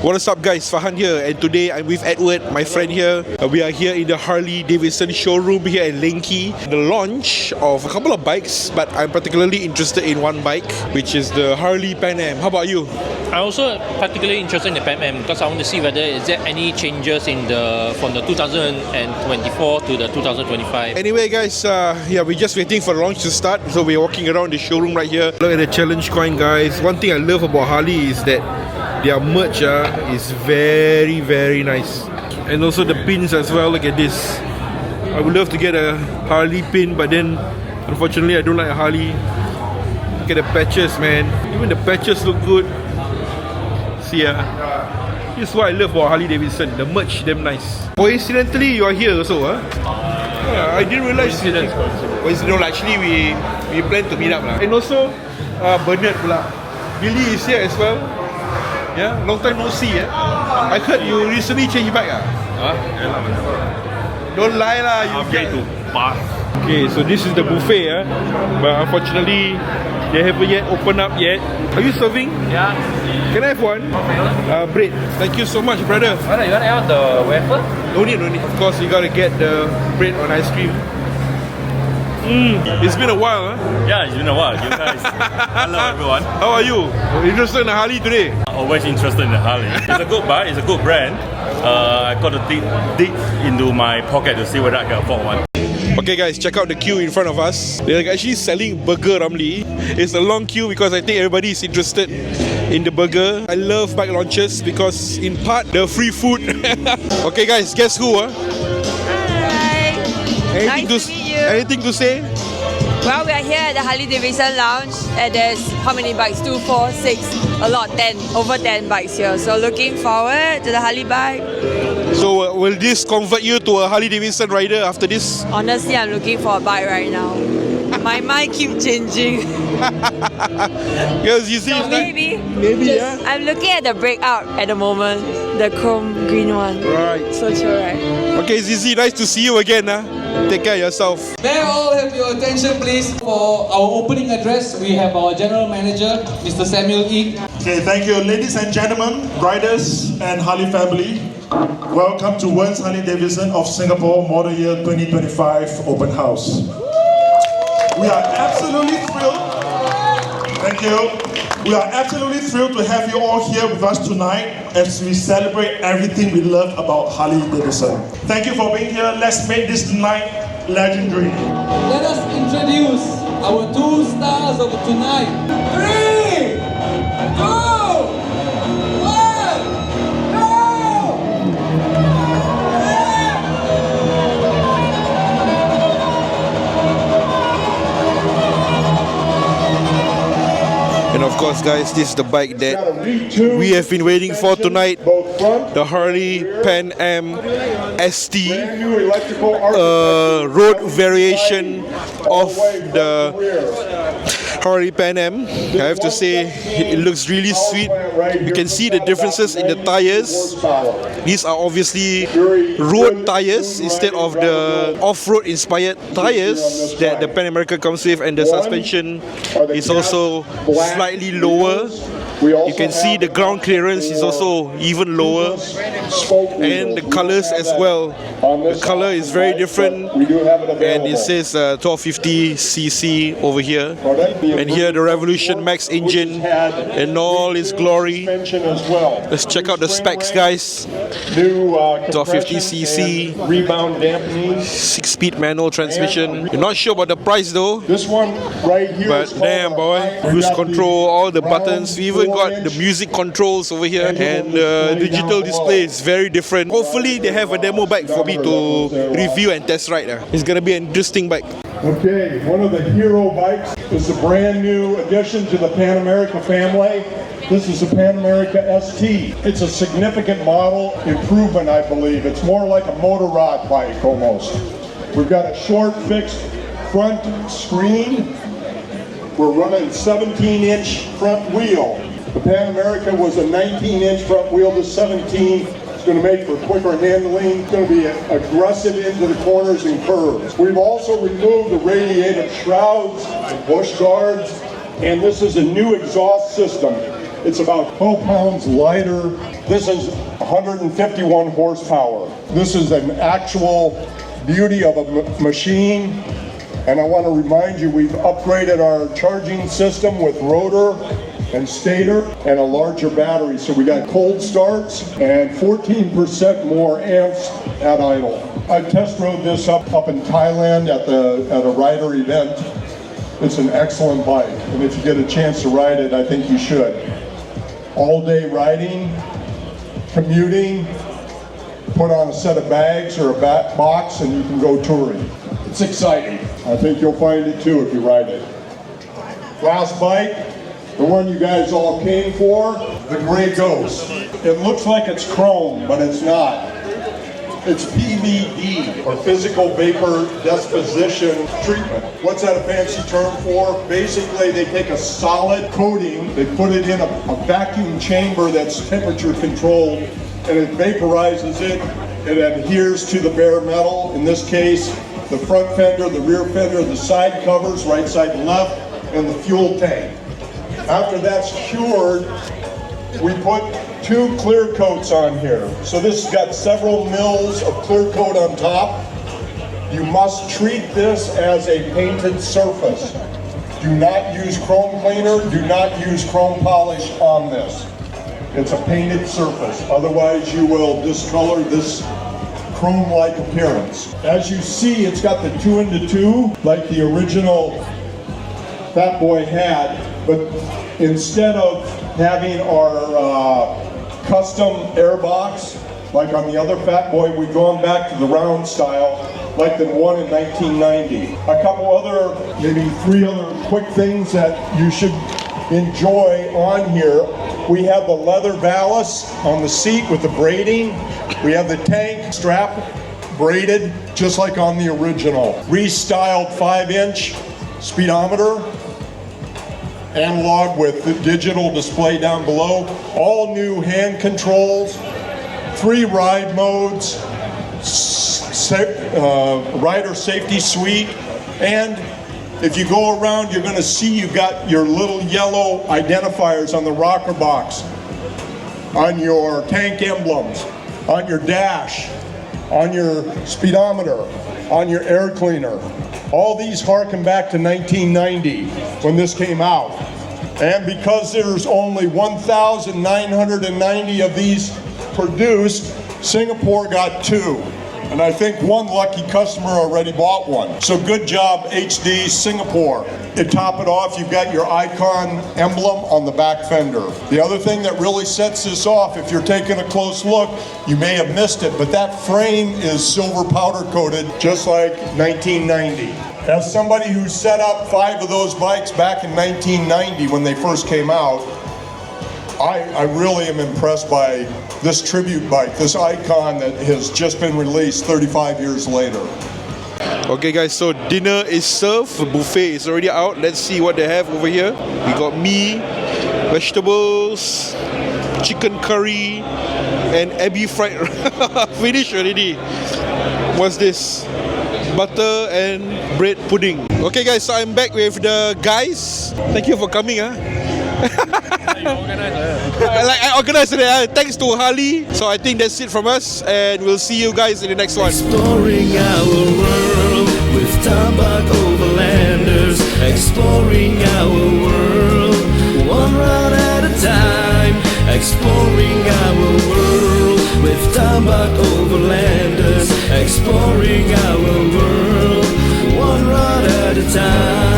What is up guys, Fahan here, and today I'm with Edward, my friend here. We are here in the Harley-Davidson showroom here in Lenki. The launch of a couple of bikes, but I'm particularly interested in one bike, which is the Harley Pan Am. How about you? I'm also particularly interested in the Pan Am because I want to see whether is there any changes in from the 2024 to the 2025. Anyway guys, yeah, we're just waiting for the launch to start, so we're walking around the showroom right here. Look at the challenge coin guys. One thing I love about Harley is that their merch is very, very nice. And also the pins as well, look at this. I would love to get a Harley pin, but then unfortunately I don't like a Harley. Look at the patches, man. Even the patches look good. See this is what I love about Harley-Davidson. The merch, damn nice. Coincidentally, you are here also, huh? Yeah, I didn't realize. No, actually we plan to meet up lah. And also Bernard pula. Billy is here as well. Yeah, long time no see. I heard you recently changed bike. Don't lie lah. You get to pass. Okay, so this is the buffet. But unfortunately, they haven't yet opened up yet. Are you serving? Yeah. Can I have one? Bread. Thank you so much, brother. Brother, you want to have the wafer? No need. Of course, you gotta get the bread on ice cream. It's been a while, huh? Yeah, it's been a while. You guys. Hello, everyone. How are you? Interested in the Harley today? Always interested in the Harley. It's a good bike. It's a good brand. I got to dig into my pocket to see whether I can afford one. Okay guys, check out the queue in front of us. They're actually selling burger, Ramli. It's a long queue because I think everybody is interested in the burger. I love bike launches because in part, they're free food. Okay guys, guess who? Hi. Nice to meet you. Anything to say? Well, we are here at the Harley-Davidson Lounge and there's how many bikes? 2, 4, 6, a lot, 10, over 10 bikes here. So looking forward to the Harley bike. So will this convert you to a Harley-Davidson rider after this? Honestly, I'm looking for a bike right now. My mind keeps changing. Because you see, So maybe, yeah. I'm looking at the breakout at the moment, the chrome green one. Right. So chill, right? Okay, Zizi, nice to see you again. Take care of yourself. May I all have your attention please for our opening address. We have our General Manager, Mr. Samuel Ing. Okay, thank you ladies and gentlemen, riders and Harley family. Welcome to Wearnes Harley-Davidson of Singapore Model Year 2025 Open House. We are absolutely thrilled. Thank you. We are absolutely thrilled to have you all here with us tonight as we celebrate everything we love about Harley-Davidson. Thank you for being here. Let's make this night legendary. Let us introduce our 2 stars of tonight. 3, 2, 1, go! And of course guys, this is the bike that we have been waiting for tonight. The Harley Pan Am ST, road variation of the Harley Pan Am. I have to say, it looks really sweet. You can see the differences in the tires. These are obviously road tires instead of the off-road inspired tires that the Pan America comes with, and the suspension is also slightly lower. You can see the ground clearance is also even lower, and the colors as well. The color is very different, and it says 1250cc over here, and here the Revolution Max engine in all its glory. Let's check out the specs guys. 1250cc, rebound dampening, 6-speed manual transmission. You're not sure about the price though. This one right here, but damn boy, cruise control, all the buttons. We even got the music controls over here, and the digital display is very different. Hopefully they have a demo bike for me to review and test ride. It's gonna be an interesting bike. Okay, one of the hero bikes is a brand new addition to the Pan America family. This is the Pan America ST. It's a significant model improvement, I believe. It's more like a motor rod bike almost. We've got a short fixed front screen. We're running 17-inch front wheel. The Pan America was a 19-inch front wheel to 17. It's going to make for quicker handling. It's going to be aggressive into the corners and curves. We've also removed the radiative shrouds, the bush guards, and this is a new exhaust system. It's about 12 pounds lighter. This is 151 horsepower. This is an actual beauty of a machine. And I want to remind you, we've upgraded our charging system with rotor and stator and a larger battery. So we got cold starts and 14% more amps at idle. I test rode this up in Thailand at a rider event. It's an excellent bike, and if you get a chance to ride it, I think you should. All day riding, commuting, put on a set of bags or a box and you can go touring. It's exciting. I think you'll find it too if you ride it. Last bike, the one you guys all came for, the Gray Ghost. It looks like it's chrome, but it's not. It's PVD, or physical vapor deposition treatment. What's that a fancy term for? Basically, they take a solid coating, they put it in a vacuum chamber that's temperature controlled, and it vaporizes it. It adheres to the bare metal, in this case, the front fender, the rear fender, the side covers, right side and left, and the fuel tank. After that's cured, we put 2 clear coats on here. So this has got several mils of clear coat on top. You must treat this as a painted surface. Do not use chrome cleaner, do not use chrome polish on this. It's a painted surface, otherwise you will discolor this chrome-like appearance. As you see, it's got the 2-into-2 like the original Fat Boy had, but instead of having our custom airbox like on the other Fat Boy, we've gone back to the round style like the one in 1990. A couple other, maybe 3 other quick things that you should enjoy on here. We have the leather valance on the seat with the braiding. We have the tank strap braided just like on the original. Restyled 5-inch speedometer, analog with the digital display down below. All new hand controls, 3 ride modes, rider safety suite, and if you go around, you're going to see you've got your little yellow identifiers on the rocker box, on your tank emblems, on your dash, on your speedometer, on your air cleaner. All these harken back to 1990 when this came out. And because there's only 1,990 of these produced, Singapore got 2. And I think one lucky customer already bought one. So good job, HD Singapore. To top it off, you've got your icon emblem on the back fender. The other thing that really sets this off, if you're taking a close look, you may have missed it, but that frame is silver powder coated, just like 1990. As somebody who set up 5 of those bikes back in 1990 when they first came out, I really am impressed by this tribute bike, this icon that has just been released 35 years later. Okay guys, so dinner is served, the buffet is already out. Let's see what they have over here. We got meat, vegetables, chicken curry, and Abby fried. Finished already. What's this? Butter and bread pudding. Okay guys, so I'm back with the guys. Thank you for coming. I organized it. Thanks to Harley. So I think that's it from us, and we'll see you guys in the next one. Exploring our world with Tambak Overlanders. Exploring our world, one ride at a time. Exploring our world with Tambak Overlanders. Exploring our world, one ride at a time.